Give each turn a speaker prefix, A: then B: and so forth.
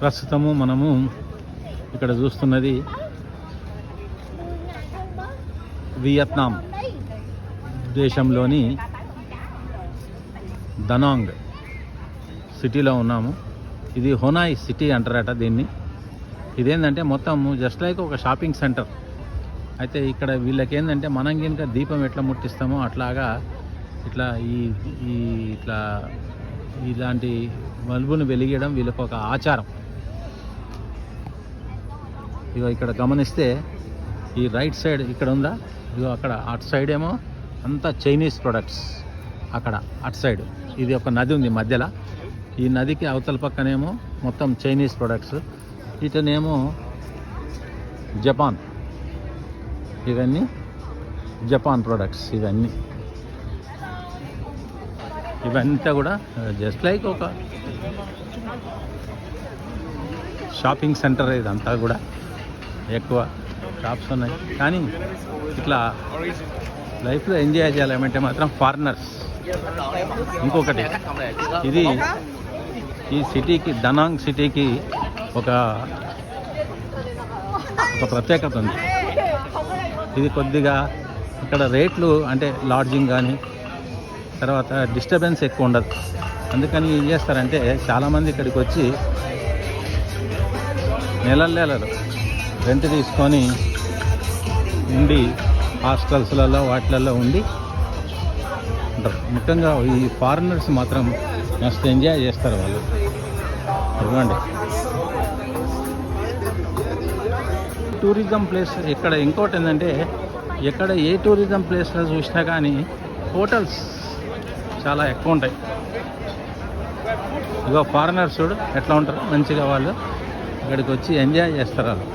A: ప్రస్తుతము మనము ఇక్కడ చూస్తున్నది వియత్నాం దేశంలోని దనాంగ్ సిటీలో ఉన్నాము. ఇది హొనాయ్ సిటీ అంటారట దీన్ని. ఇదేంటంటే మొత్తం జస్ట్ లైక్ ఒక షాపింగ్ సెంటర్. అయితే ఇక్కడ వీళ్ళకి ఏంటంటే మనం కనుక దీపం ఎట్లా ముట్టిస్తామో అట్లాగా ఇట్లా ఇలాంటి బల్బును వెలిగడం వీళ్ళకి ఒక ఆచారం. ఇగో ఇక్కడ గమనిస్తే ఈ రైట్ సైడ్ ఇక్కడ ఉందా, ఇగో అక్కడ అటు సైడ్ ఏమో అంతా చైనీస్ ప్రొడక్ట్స్. అక్కడ అటు సైడ్ ఇది ఒక నది ఉంది మధ్యలో. ఈ నదికి అవతల పక్కనేమో మొత్తం చైనీస్ ప్రొడక్ట్స్, ఇటనేమో జపాన్. ఇవన్నీ జపాన్ ప్రొడక్ట్స్. ఇవంతా కూడా జస్ట్ లైక్ ఒక షాపింగ్ సెంటర్. ఇదంతా కూడా ఎక్కువ షాప్స్ ఉన్నాయి. కానీ ఇట్లా లైఫ్లో ఎంజాయ్ చేయాలంటే మాత్రం ఫారినర్స్. ఇంకొకటి ఇది ఈ సిటీకి, దనాంగ్ సిటీకి ఒక ప్రత్యేకత ఉంది. ఇది కొద్దిగా ఇక్కడ రేట్లు అంటే లాడ్జింగ్ కానీ తర్వాత డిస్టర్బెన్స్ ఎక్కువ ఉండదు. అందుకని ఏం చేస్తారంటే చాలామంది ఇక్కడికి వచ్చి నెలలు రెంట్ తీసుకొని ఉండి హాస్టల్స్లలో వాటిలలో ఉండి ఉంటారు. ముఖ్యంగా ఈ ఫారినర్స్ మాత్రం మస్తు ఎంజాయ్ చేస్తారు వాళ్ళు. ఇవ్వండి టూరిజం ప్లేస్. ఇక్కడ ఇంకోటి ఏంటంటే ఎక్కడ ఏ టూరిజం ప్లేస్లో చూసినా కానీ హోటల్స్ చాలా ఎక్కువ ఉంటాయి. ఇగో ఫారినర్స్ చూడు ఎట్లా ఉంటారు, మంచిగా వాళ్ళు ఇక్కడికి వచ్చి ఎంజాయ్ చేస్తారు వాళ్ళు.